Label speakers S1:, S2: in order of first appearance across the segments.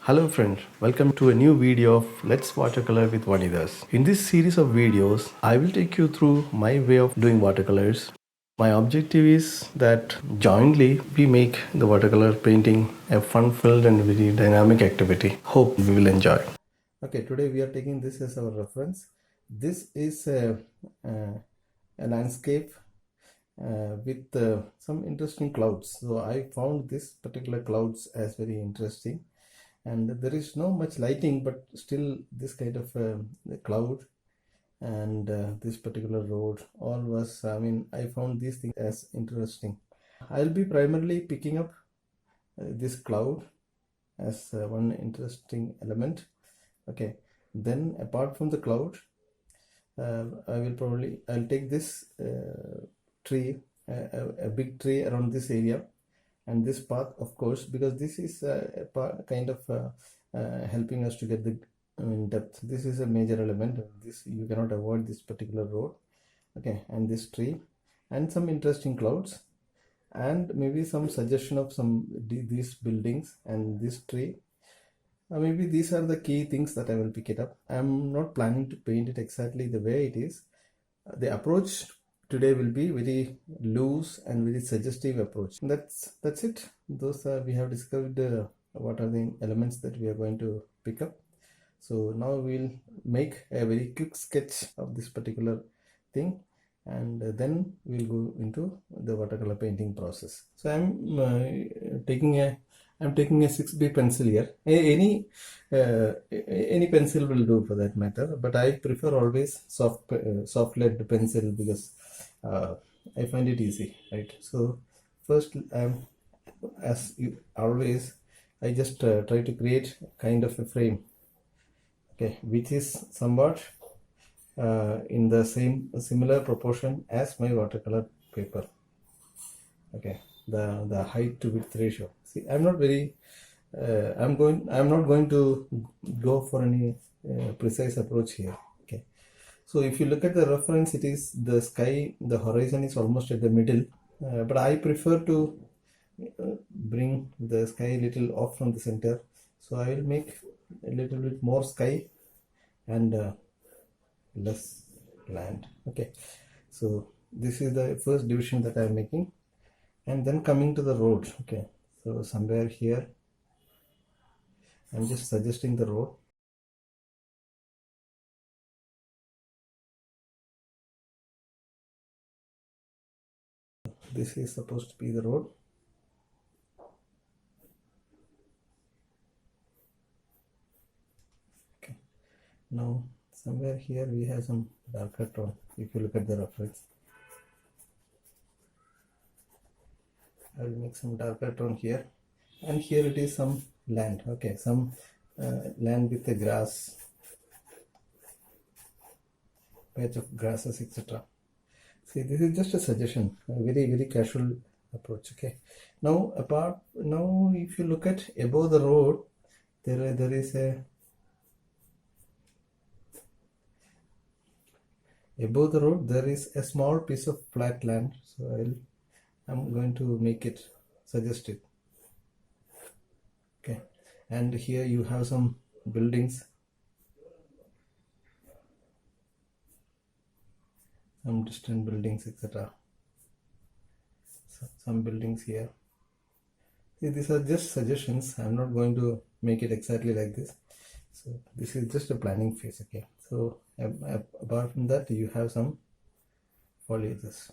S1: Hello friend, welcome to a new video of Let's Watercolor with Vanidas. In this series of videos, I will take you through my way of doing watercolors. My objective is that jointly we make the watercolor painting a fun-filled and very dynamic activity. Hope we will enjoy. Okay, today we are taking this as our reference. This is a landscape with some interesting clouds. So I found this particular clouds as very interesting. And there is no much lighting, but still this kind of cloud and this particular road all was, I found these things as interesting. I'll be primarily picking up this cloud as one interesting element. Okay, then apart from the cloud, I'll take this tree, a big tree around this area, and this path, of course, because this is kind of helping us to get the depth. This is a major element. This you cannot avoid this particular road. Okay, and this tree and some interesting clouds and maybe some suggestion of some these buildings and this tree. Maybe these are the key things that I will pick it up. I'm not planning to paint it exactly the way it is. The approach today will be very loose and very suggestive approach. That's it. Those we have discovered what are the elements that we are going to pick up. So now we'll make a very quick sketch of this particular thing, and then we'll go into the watercolor painting process. So I'm taking a 6B pencil here. Any pencil will do for that matter, but I prefer always soft lead pencil because I find it easy, right? So first, as always, I just try to create kind of a frame, okay, which is somewhat in the similar proportion as my watercolor paper. Okay, the height to width ratio. See, I'm not going to go for any precise approach here. Okay, so if you look at the reference, it is the sky, the horizon is almost at the middle, but I prefer to bring the sky a little off from the center. So I will make a little bit more sky and less land. Okay, so this is the first division that I am making, and then coming to the road. Okay, so somewhere here I'm just suggesting the road. This is supposed to be the road. Okay, now somewhere here we have some darker tone. If you look at the reference, I will make some darker tone here, and here it is some land. Okay, some land with the grass, patch of grasses, etc. See, this is just a suggestion, a very casual approach. Okay, now if you look at above the road, there is a above the road there is a small piece of flat land. So I'm going to make it suggestive. Okay, and here you have some buildings, some distant buildings, etc. Some buildings here. See, these are just suggestions. I'm not going to make it exactly like this. So this is just a planning phase. Okay, so apart from that, you have some foliages.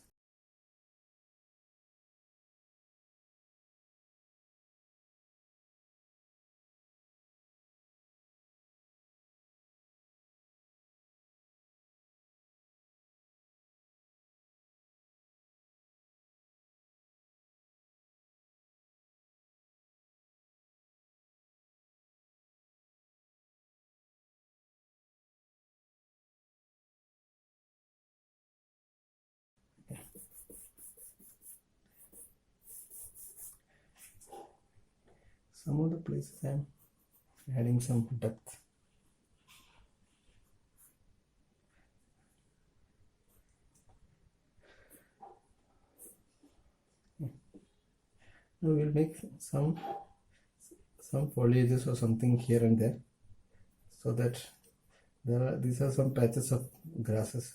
S1: Some of the places I'm adding some depth. Now we'll make some some foliages or something here and there, so that these are some patches of grasses.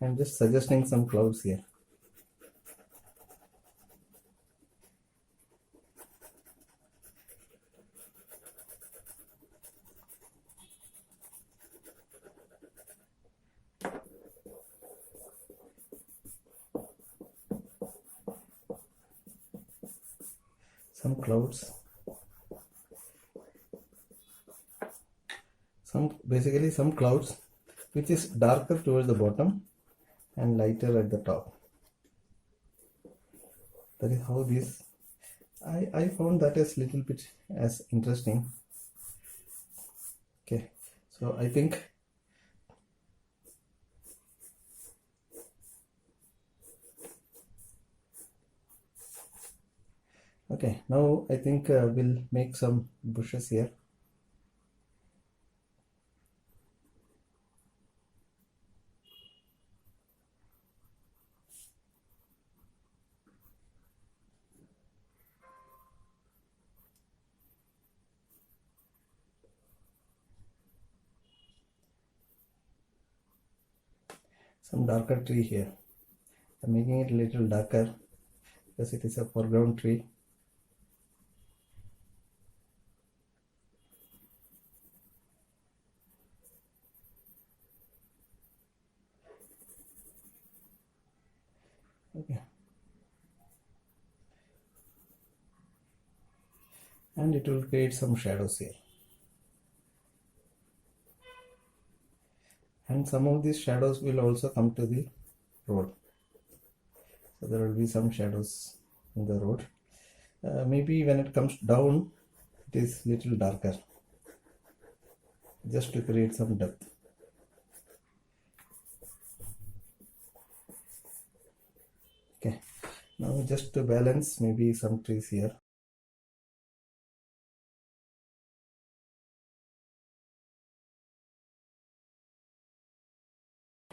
S1: I'm just suggesting some clouds here. Some clouds, basically some clouds which is darker towards the bottom and lighter at the top. That is how this, I found that as little bit as interesting. Okay, so I think okay, now I think we'll make some bushes here. Some darker tree here. I'm making it a little darker because it is a foreground tree. Okay. And it will create some shadows here. And some of these shadows will also come to the road. So there will be some shadows in the road. Maybe when it comes down, it is little darker, just to create some depth. Okay, now just to balance, maybe some trees here.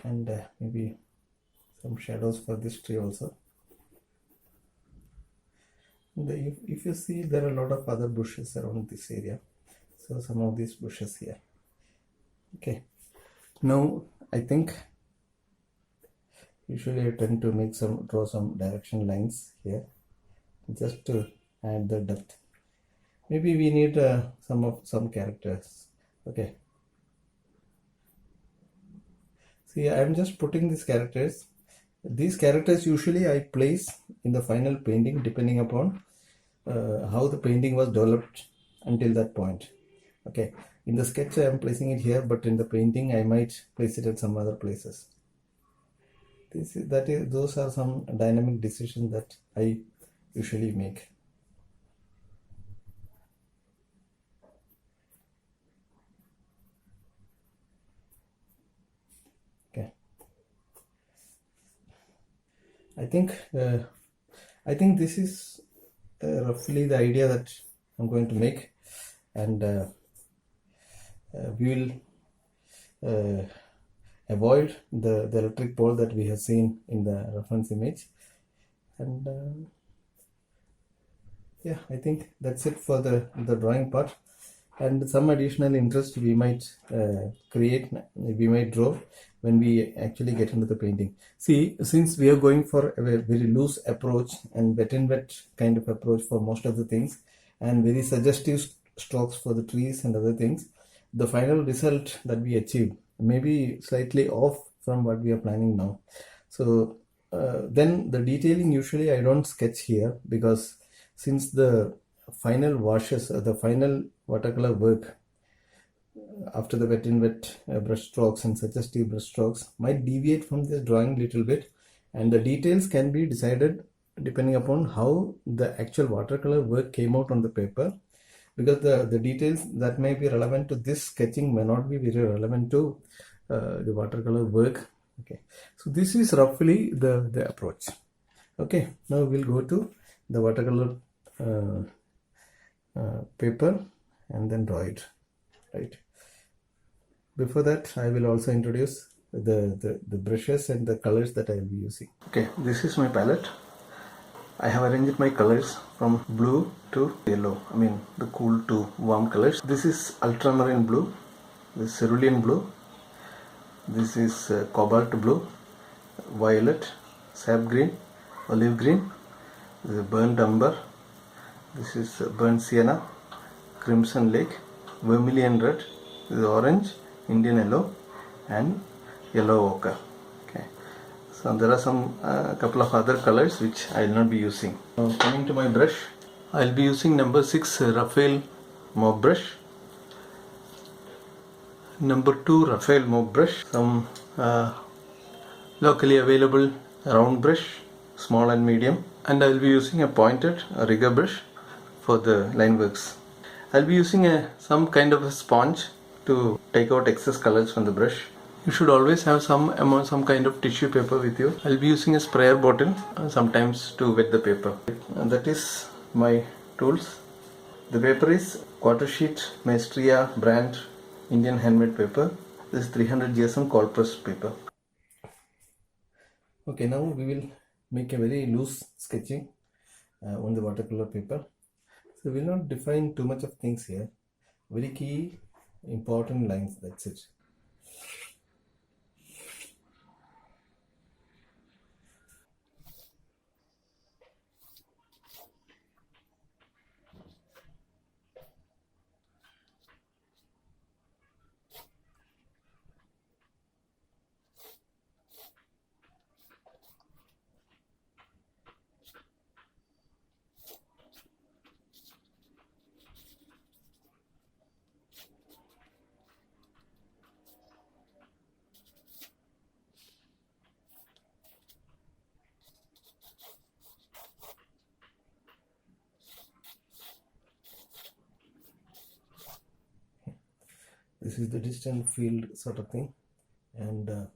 S1: And maybe some shadows for this tree also. And if you see, there are a lot of other bushes around this area. So some of these bushes here. Okay, now I think usually I tend to draw some direction lines here, just to add the depth. Maybe we need some characters. Okay. See, I'm just putting these characters. These characters usually I place in the final painting depending upon how the painting was developed until that point. Okay, in the sketch I am placing it here, but in the painting I might place it at some other places. Those are some dynamic decisions that I usually make. Okay, I think this is roughly the idea that I'm going to make, and we will avoid the electric pole that we have seen in the reference image. And yeah, I think that's it for the drawing part. And some additional interest we might we might draw when we actually get into the painting. See, since we are going for a very loose approach and wet in wet kind of approach for most of the things, and very suggestive strokes for the trees and other things, the final result that we achieve may be slightly off from what we are planning now. So then the detailing usually I don't sketch here, because since the final washes, the final watercolor work after the wet in wet brush strokes and suggestive brush strokes might deviate from this drawing little bit, and the details can be decided depending upon how the actual watercolor work came out on the paper, because the details that may be relevant to this sketching may not be very relevant to the watercolor work. Okay, so this is roughly the approach. Okay, now we'll go to the watercolor paper and then draw it, right? Before that, I will also introduce the brushes and the colors that I will be using. Okay, this is my palette. I have arranged my colors from blue to yellow, I mean the cool to warm colors. This is ultramarine blue, this is cerulean blue, this is cobalt blue, violet, sap green, olive green, this is burnt umber, this is burnt sienna, crimson lake, vermilion red, this is orange, Indian yellow, and yellow ochre. Okay, so there are some couple of other colors which I will not be using. Now coming to my brush, I will be using number 6 Raphael mauve brush, number 2 Raphael mauve brush, some locally available round brush, small and medium, and I will be using a pointed rigger brush for the line works. I will be using some kind of a sponge to take out excess colors from the brush. You should always have some kind of tissue paper with you. I will be using a sprayer bottle sometimes to wet the paper. And that is my tools. The paper is quarter sheet Maestriaa brand Indian handmade paper. This is 300 GSM cold pressed paper. Okay, now we will make a very loose sketching on the watercolor paper. So we will not define too much of things here. Very key important lines, that's it. This is the distant field sort of thing, and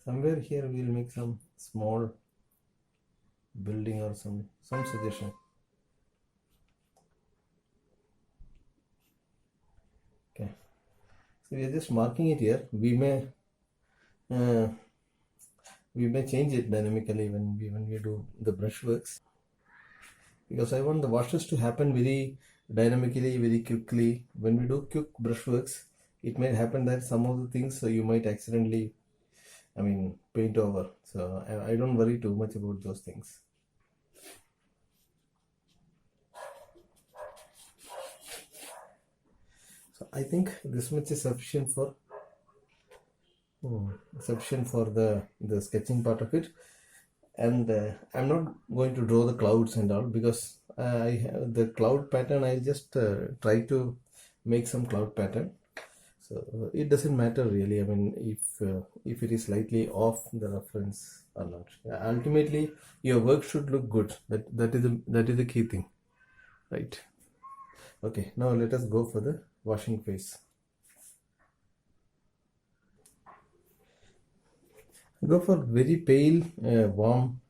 S1: somewhere here we will make some small building or some suggestion. Okay, so we are just marking it here. We may change it dynamically when we do the brushworks, because I want the washes to happen very dynamically, very quickly. When we do quick brushworks, it might happen that some of the things you might accidentally, paint over. So I don't worry too much about those things. So I think this much is sufficient for the sketching part of it. And I'm not going to draw the clouds and all, because I have the cloud pattern. I just try to make some cloud pattern. So it doesn't matter really. If it is slightly off the reference or not. Ultimately, your work should look good. That is the key thing, right? Okay, now let us go for the washing phase. Go for very pale warm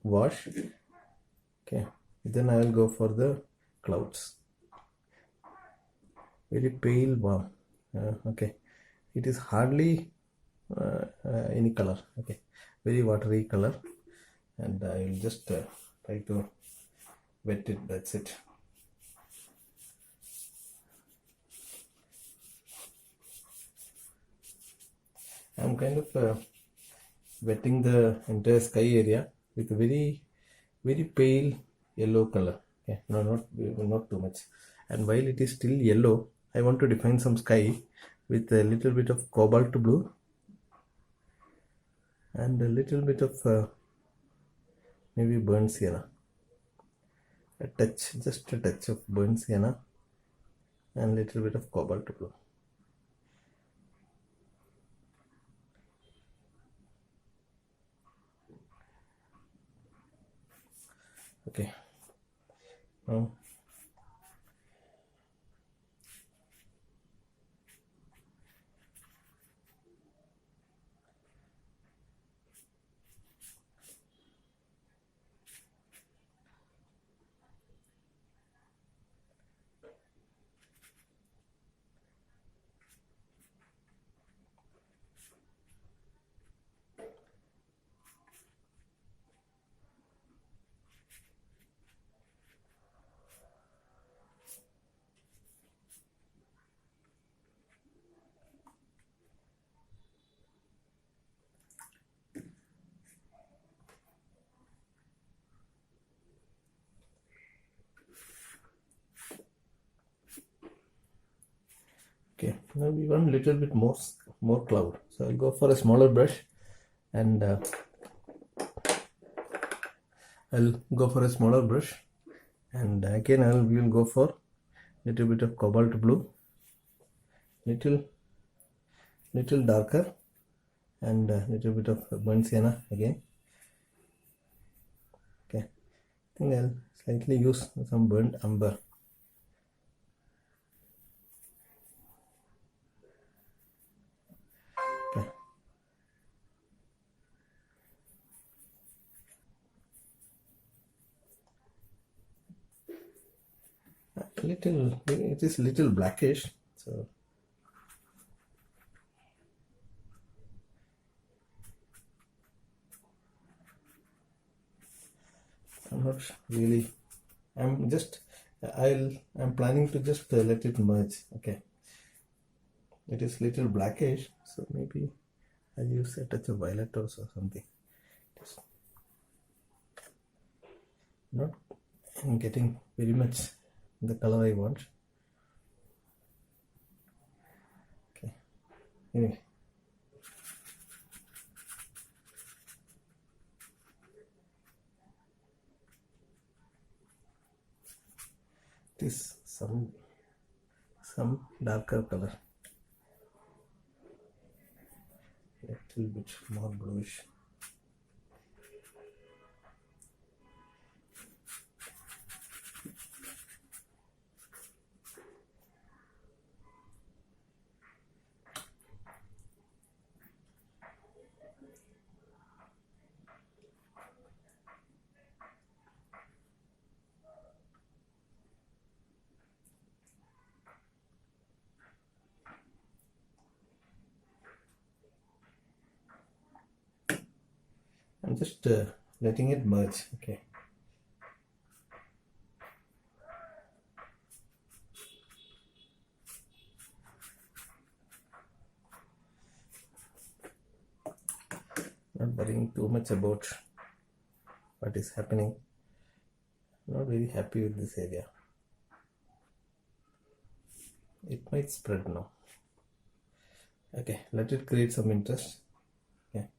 S1: wash. Okay, then I will go for the clouds. Very pale warm. Okay, it is hardly any color. Okay, very watery color, and I will just try to wet it. That's it. I'm kind of wetting the entire sky area with a very pale yellow color. Okay, no, not too much. And while it is still yellow, I want to define some sky with a little bit of cobalt blue and a little bit of maybe burnt sienna. Just a touch of burnt sienna and a little bit of cobalt blue. Okay, now Okay, now we want a little bit more cloud, so I'll go for a smaller brush, and again we will go for little bit of cobalt blue, little darker, and little bit of burnt sienna again. Okay, I think I'll slightly use some burnt umber. Okay. It is little blackish, so I'm not really. I'm planning to just let it merge. Okay, it is little blackish, so maybe I'll use a touch of violet or something. Just not getting very much the color I want. Okay, anyway. It is some darker color, a little bit more bluish. I'm just letting it merge. Okay. Not worrying too much about what is happening. Not very happy with this area. It might spread now. Okay, let it create some interest. Okay.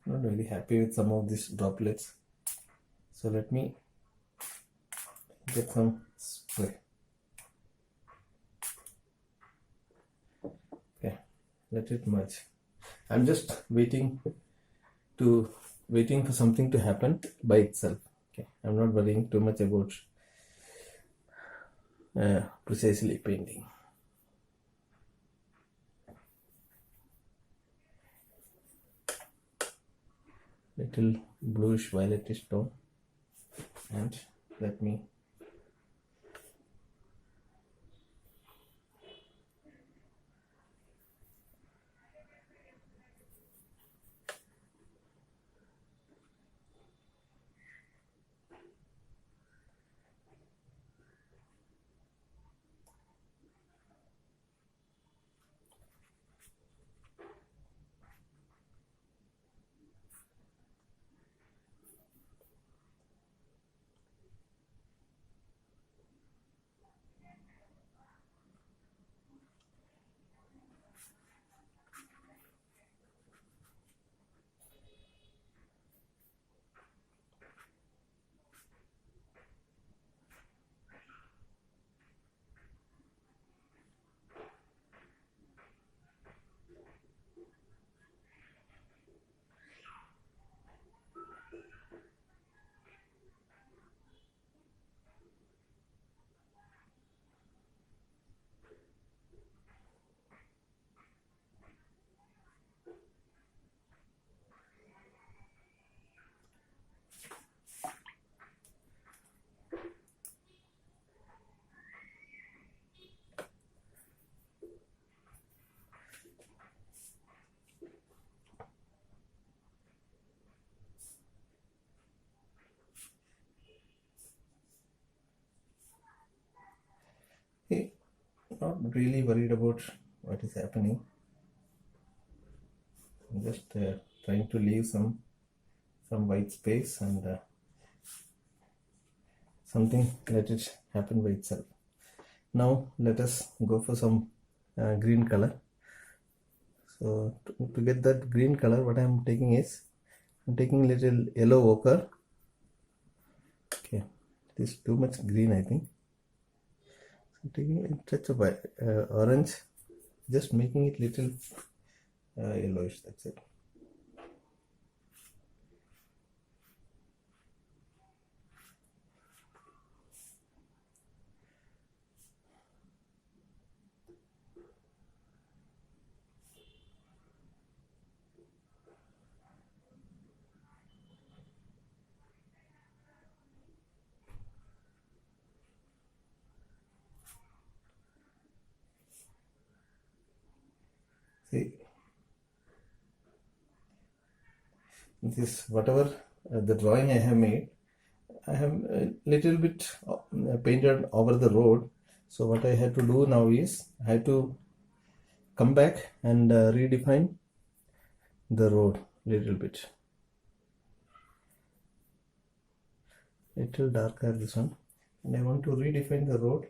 S1: Not very happy with some of these droplets, so let me get some spray. Okay, let it merge. I'm just waiting for something to happen by itself. Okay, I'm not worrying too much about precisely painting. Little bluish violetish tone, and let me not really worried about what is happening. I'm just trying to leave some some white space and something, let it happen by itself. Now let us go for some green color. So to get that green color, what I am taking is, I'm taking little yellow ochre. Okay, this is too much green, I think. So I'm taking a touch of orange, just making it little yellowish, that's it. See, this whatever the drawing I have made, I have a little bit painted over the road. So what I had to do now is, I had to come back and redefine the road little bit. Little darker this one, and I want to redefine the road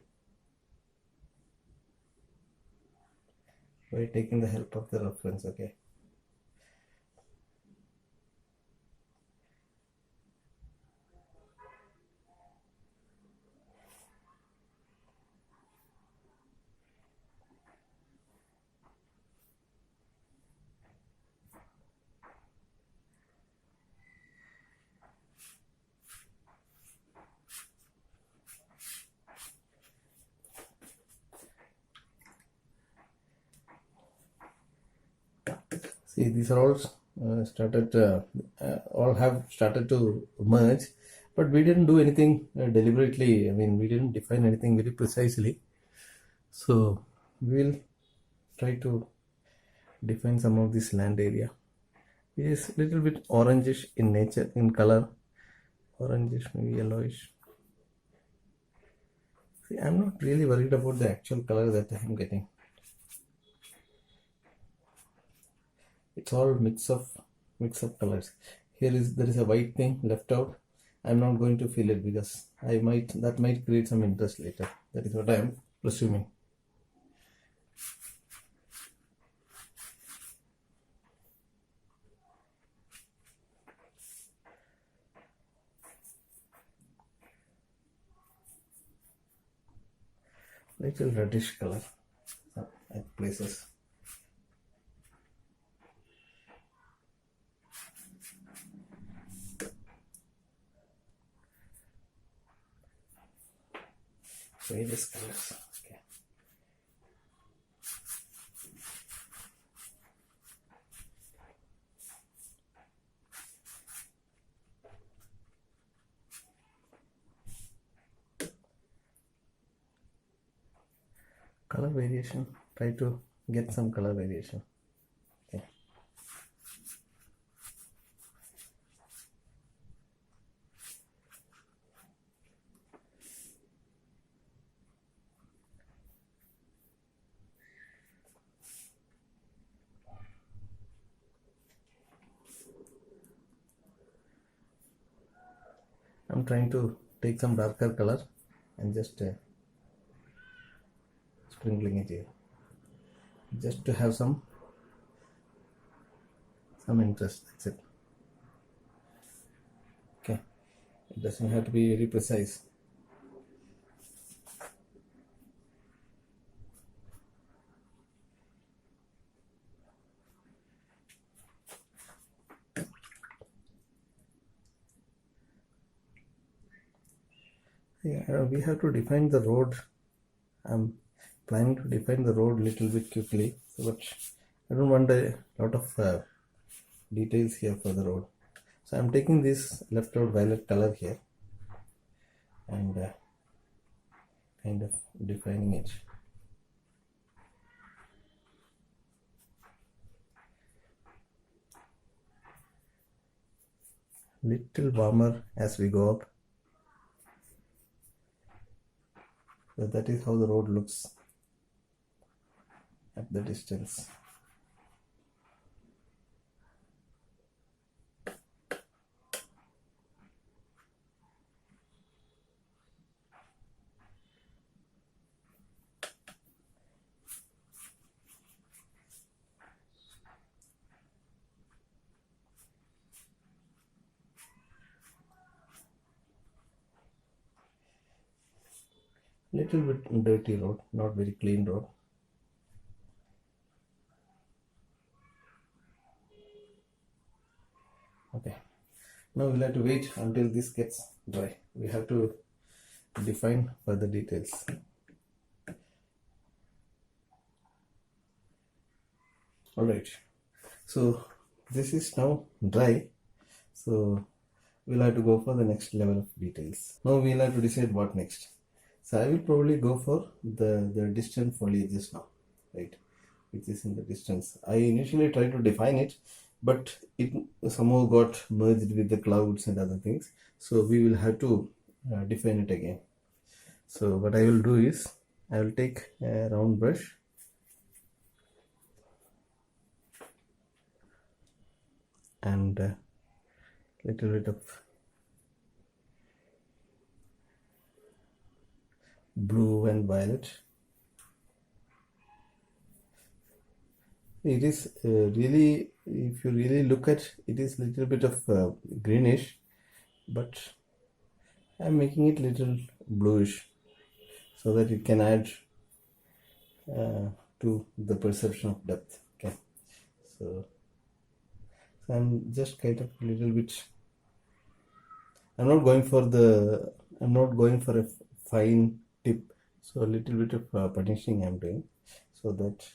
S1: by taking the help of the reference. Okay. See, these are all all have started to merge, but we didn't do anything deliberately. I mean, we didn't define anything very precisely. So we will try to define some of this land area. It is a little bit orangish in nature, in color, orangish, maybe yellowish. See, I'm not really worried about the actual color that I'm getting. It's all mix of colors. There is a white thing left out. I'm not going to fill it because that might create some interest later. That is what I am presuming. Little reddish color at places. Various colors. Okay. Color variation. Try to get some color variation. Okay. I'm trying to take some darker color and just sprinkling it here, just to have some interest. That's it. Okay, it doesn't have to be very precise. Yeah, we have to define the road. I'm planning to define the road little bit quickly, but I don't want a lot of details here for the road. So I'm taking this left out violet color here and kind of defining it. Little warmer as we go up. So that is how the road looks at the distance. little bit dirty road, not very clean road. Okay, now we'll have to wait until this gets dry. We have to define further details. Alright, so this is now dry, so we'll have to go for the next level of details. Now we'll have to decide what next. So I will probably go for the distant foliages now, right, which is in the distance. I initially tried to define it, but it somehow got merged with the clouds and other things, so we will have to define it again. So what I will do is I will take a round brush and a little bit of blue and violet. It is really, if you really look at it, is little bit of greenish, but I'm making it little bluish so that it can add to the perception of depth. Okay, so I'm just kind of a little bit, I'm not going for a fine tip, so a little bit of punishing I'm doing, so that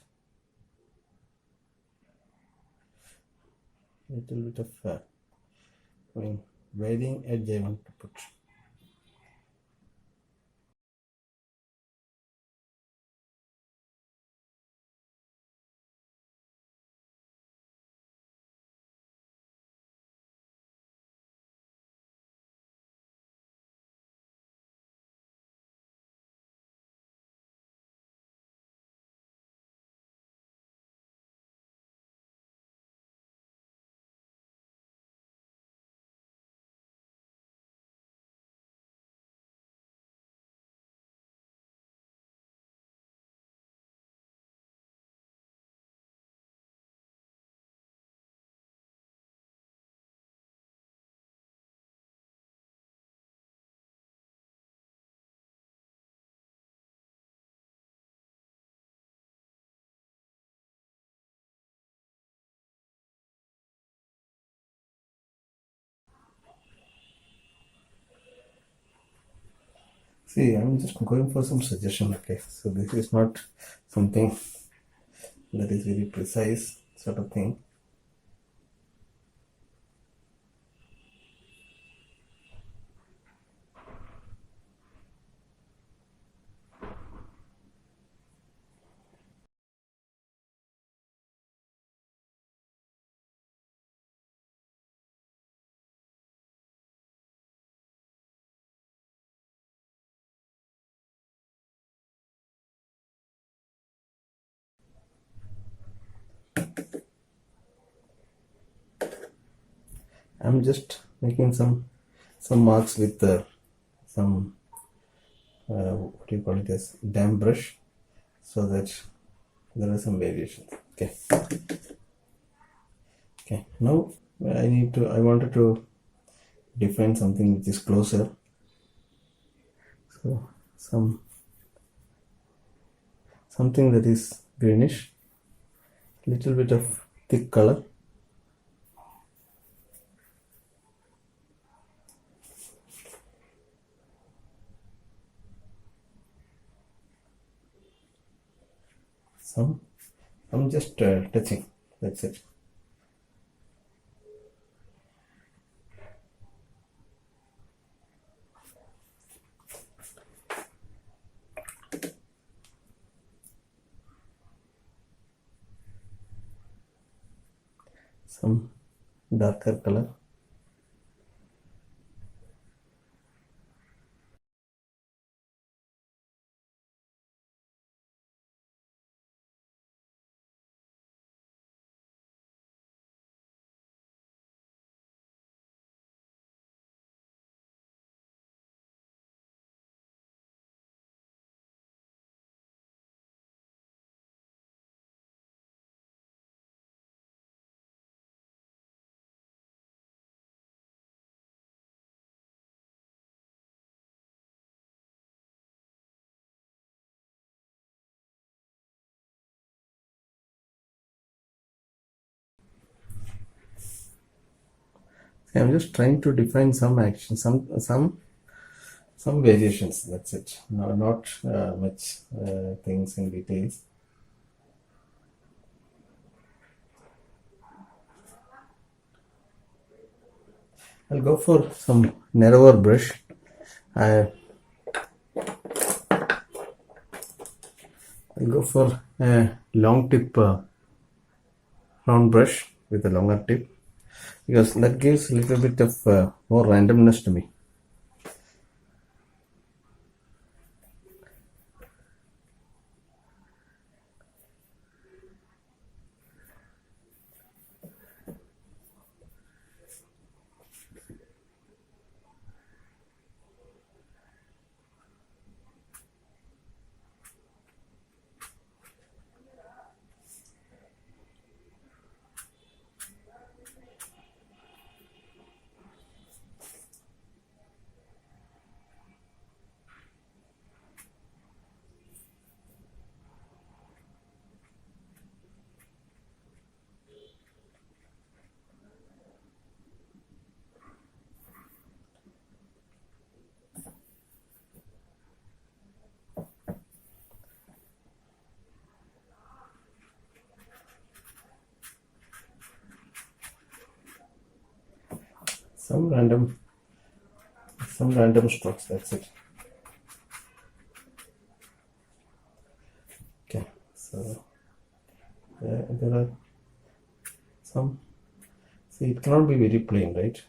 S1: little bit of varying edge I want to put. See, I'm just going for some suggestion. Okay, so this is not something that is very precise sort of thing. I'm just making some marks with some what do you call it as damp brush, so that there are some variations. Okay. Okay. Now I wanted to define something which is closer. So something that is greenish, little bit of thick color. I'm just touching, that's it. Some darker color. I'm just trying to define some action, some variations. That's it. No, not much things in details. I'll go for some narrower brush. I'll go for a long tip round brush with a longer tip, because that gives a little bit of more randomness to me. Some random strokes, that's it. Okay, so there are some, see, it cannot be very plain, right?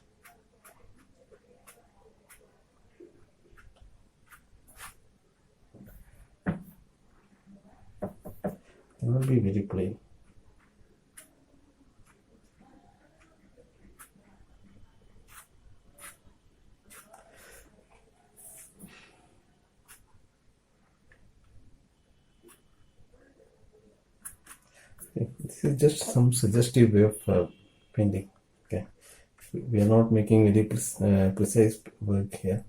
S1: Cannot be very plain. This is just some suggestive way of painting. Okay, we are not making very precise work here.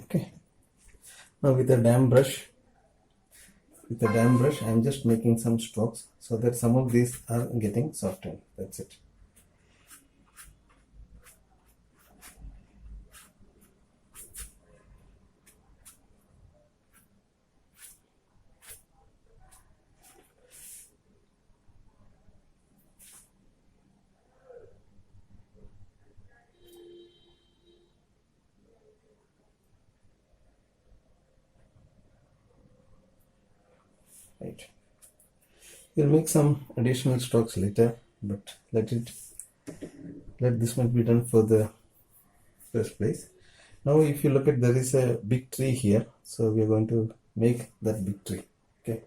S1: Okay, now with a damp brush, I'm just making some strokes so that some of these are getting softened. That's it. Right. We'll make some additional strokes later, but let this much be done for the first place. Now if you look at, there is a big tree here, so we are going to make that big tree. Okay,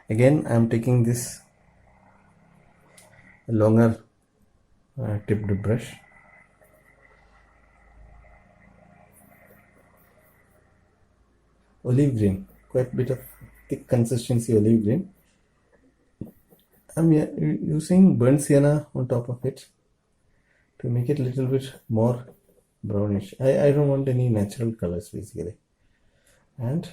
S1: again I am taking this longer tipped brush. Olive green, quite a bit of thick consistency olive green. I'm using burnt sienna on top of it to make it a little bit more brownish. I don't want any natural colors basically. And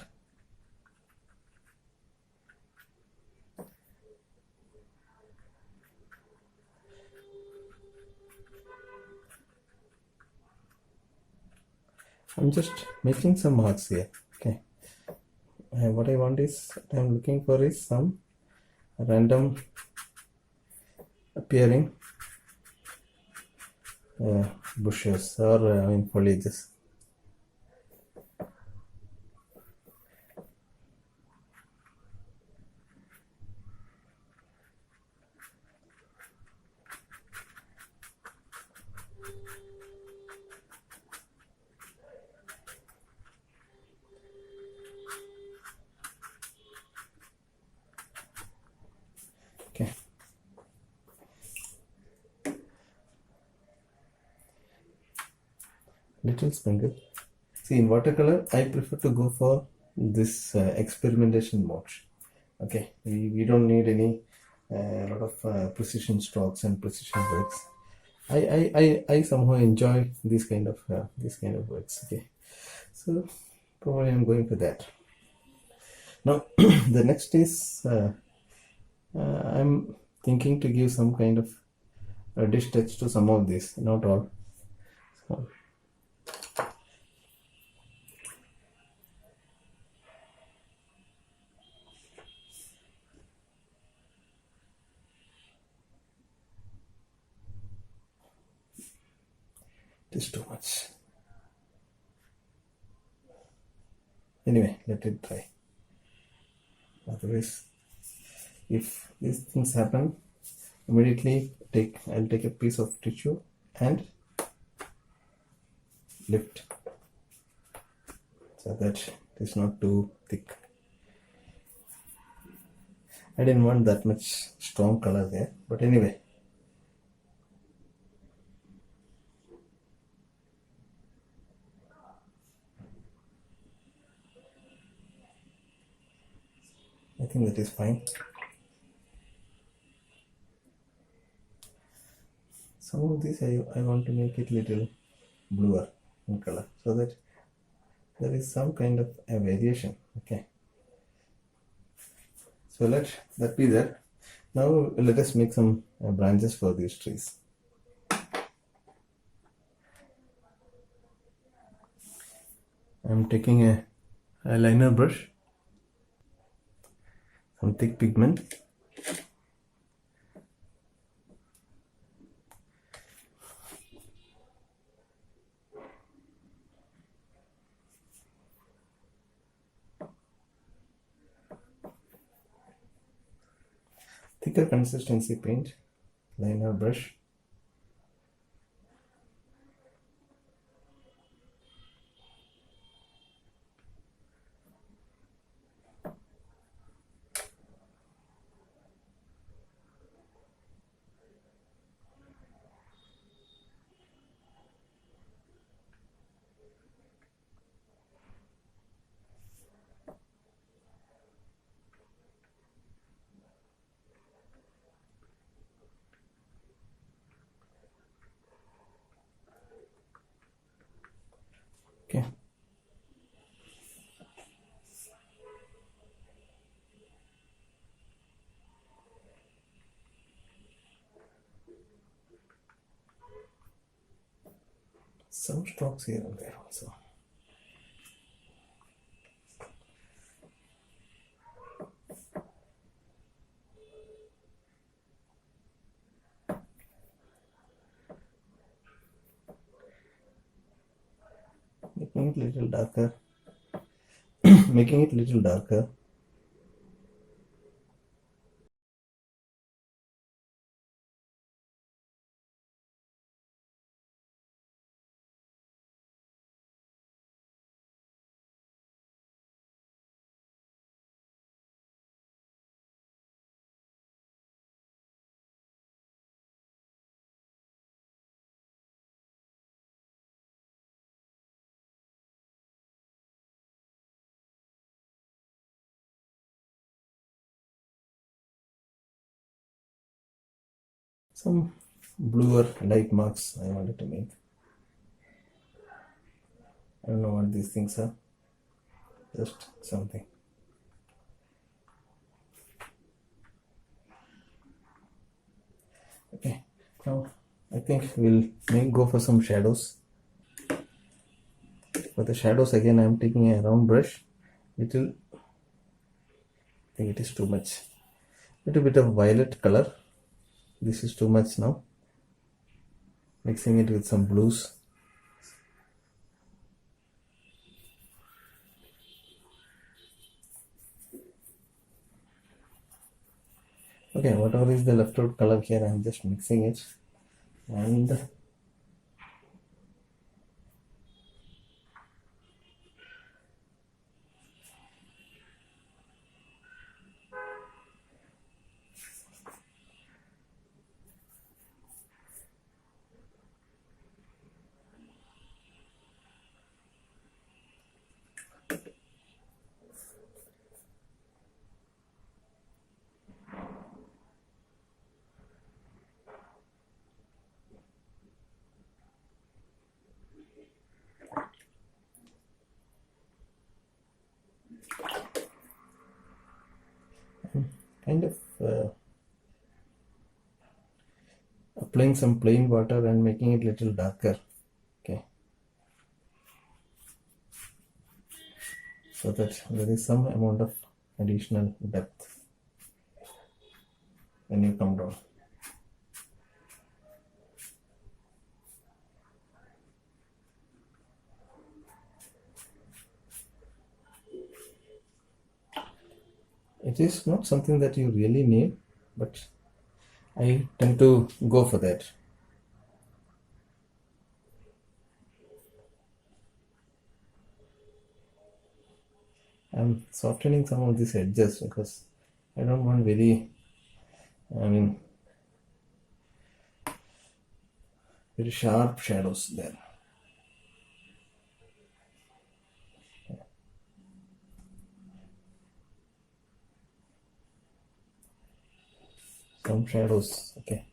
S1: I'm just making some marks here. Okay, what I want is, I'm looking for is some random appearing bushes or foliages. Okay, little sprinkle. See, in watercolor I prefer to go for this experimentation mode. Okay, we don't need any lot of precision strokes and precision works. I somehow enjoy this kind of works. Okay, so probably I'm going for that. Now the next is I'm thinking to give some kind of dish touch to some of this, not all. So, it is too much. Anyway, let it dry. Otherwise, if these things happen, immediately I'll take a piece of tissue and lift so that it is not too thick. I didn't want that much strong color there, but anyway. I think that is fine. Some of these I want to make it little bluer in color so that there is some kind of a variation. Okay, so let that be there. Now let us make some branches for these trees. I'm taking a liner brush, some thick pigment, thicker consistency paint, liner brush, okay. Some strokes here and there also. Making it little darker. Making it little darker. Some bluer light marks I wanted to make. I don't know what these things are. Just something. Okay, now I think we'll go for some shadows. For the shadows again I am taking a round brush. Little, I think it is too much. Little bit of violet color. This is too much now. Mixing it with some blues. Okay, whatever is the left out color here, I am just mixing it. And kind of applying some plain water and making it little darker. Okay, so that there is some amount of additional depth when you come down. It is not something that you really need, but I tend to go for that. I'm softening some of these edges because I don't want very sharp shadows there. Some shadows, okay.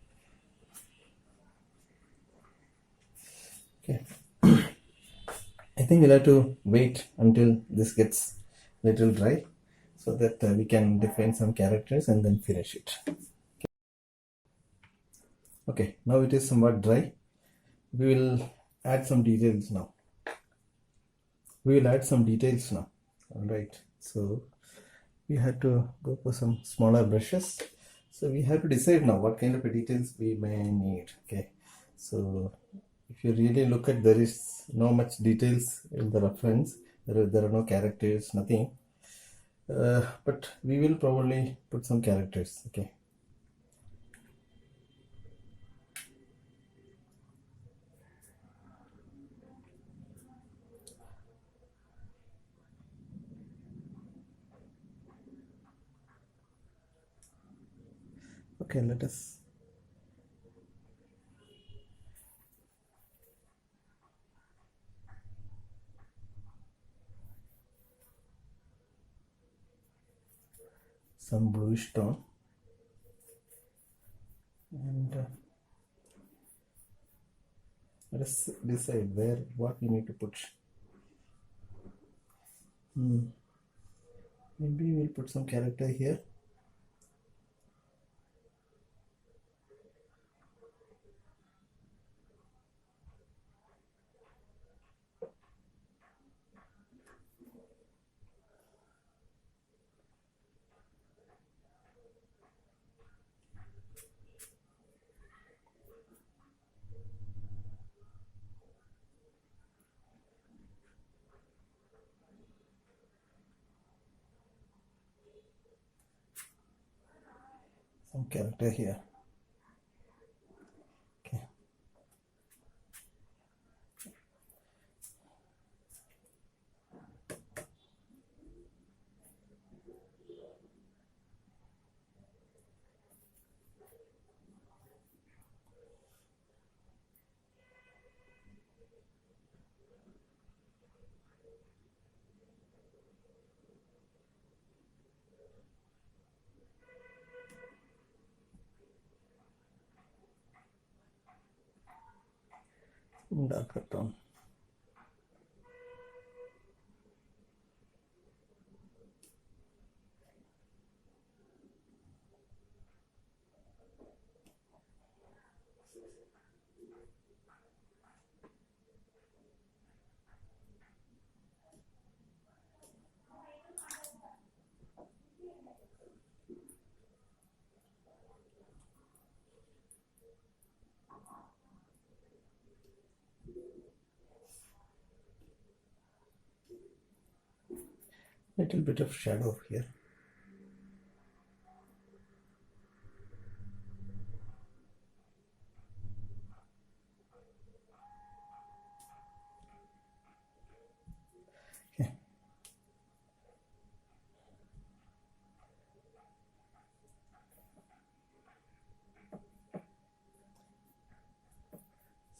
S1: I think we'll have to wait until this gets little dry so that we can define some characters and then finish it. Okay, now it is somewhat dry. We will add some details now. Alright, so we had to go for some smaller brushes. So we have to decide now what kind of details we may need. Okay, so if you really look at, there is no much details in the reference. There are no characters, nothing. But we will probably put some characters. Okay. Okay, let us some bluish tone and let us decide what we need to put. Maybe we'll put some character here. Some character here. Okay. Darker tone. Little bit of shadow here. Okay.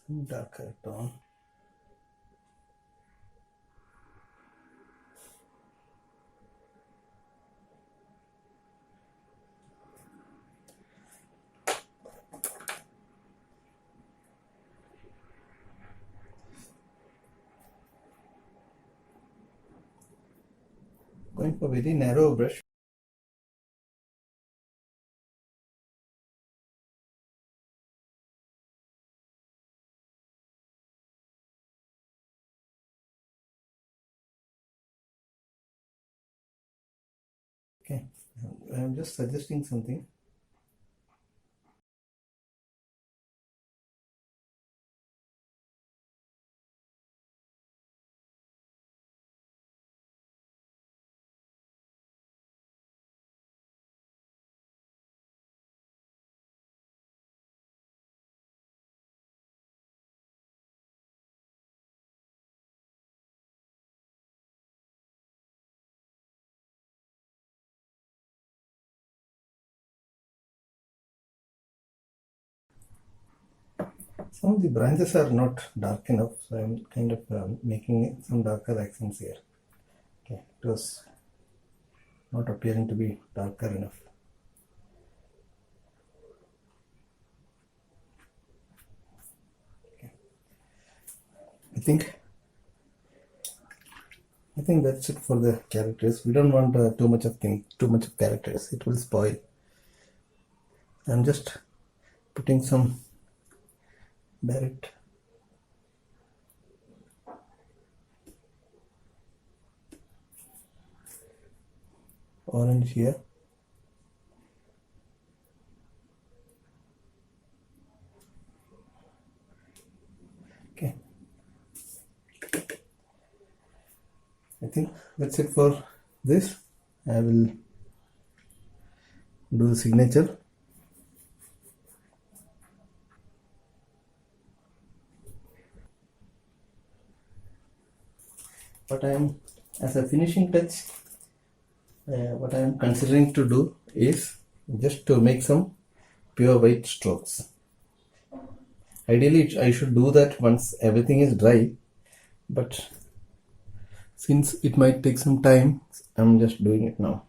S1: Some darker tone. Going for very narrow brush. Okay, I'm just suggesting something. Some of the branches are not dark enough, so I'm kind of making some darker accents here. Okay, it was not appearing to be darker enough. Okay. I think that's it for the characters. We don't want too much of characters. It will spoil. I'm just putting some direct orange here. Okay, I think that's it for this. I will do the signature. What I am, as a finishing touch, what I am considering to do is just to make some pure white strokes. Ideally I should do that once everything is dry, but since it might take some time, I'm just doing it now.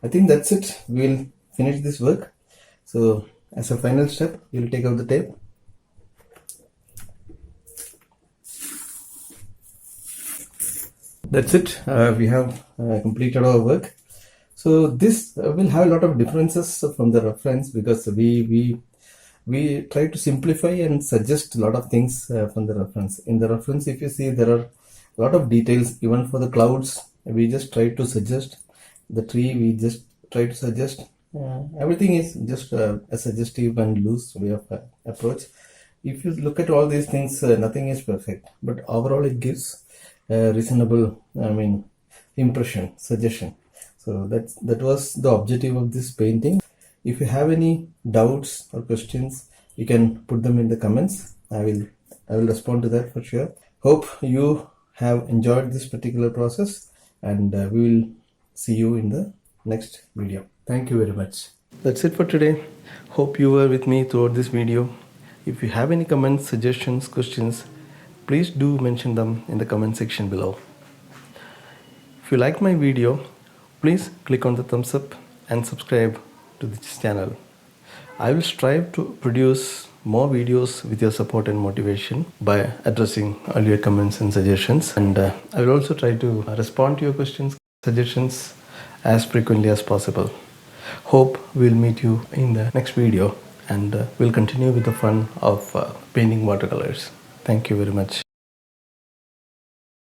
S1: I think that's it. We'll finish this work. So as a final step, we'll take out the tape. That's it. We have completed our work. So this will have a lot of differences from the reference, because we try to simplify and suggest a lot of things from the reference. In the reference, if you see, there are a lot of details. Even for the clouds, we just try to suggest. The tree, we just try to suggest. Everything is just a suggestive and loose way of approach. If you look at all these things, nothing is perfect, but overall it gives a reasonable, impression, suggestion. So that was the objective of this painting. If you have any doubts or questions, you can put them in the comments. I will respond to that for sure. Hope you have enjoyed this particular process, and we will see you in the next video. Thank you very much. That's it for today. Hope you were with me throughout this video. If you have any comments, suggestions, questions, please do mention them in the comment section below. If you liked my video, please click on the thumbs up and subscribe to this channel. I will strive to produce more videos with your support and motivation by addressing all your comments and suggestions, and I will also try to respond to your questions, suggestions as frequently as possible. Hope we'll meet you in the next video, and we'll continue with the fun of painting watercolors. Thank you very much.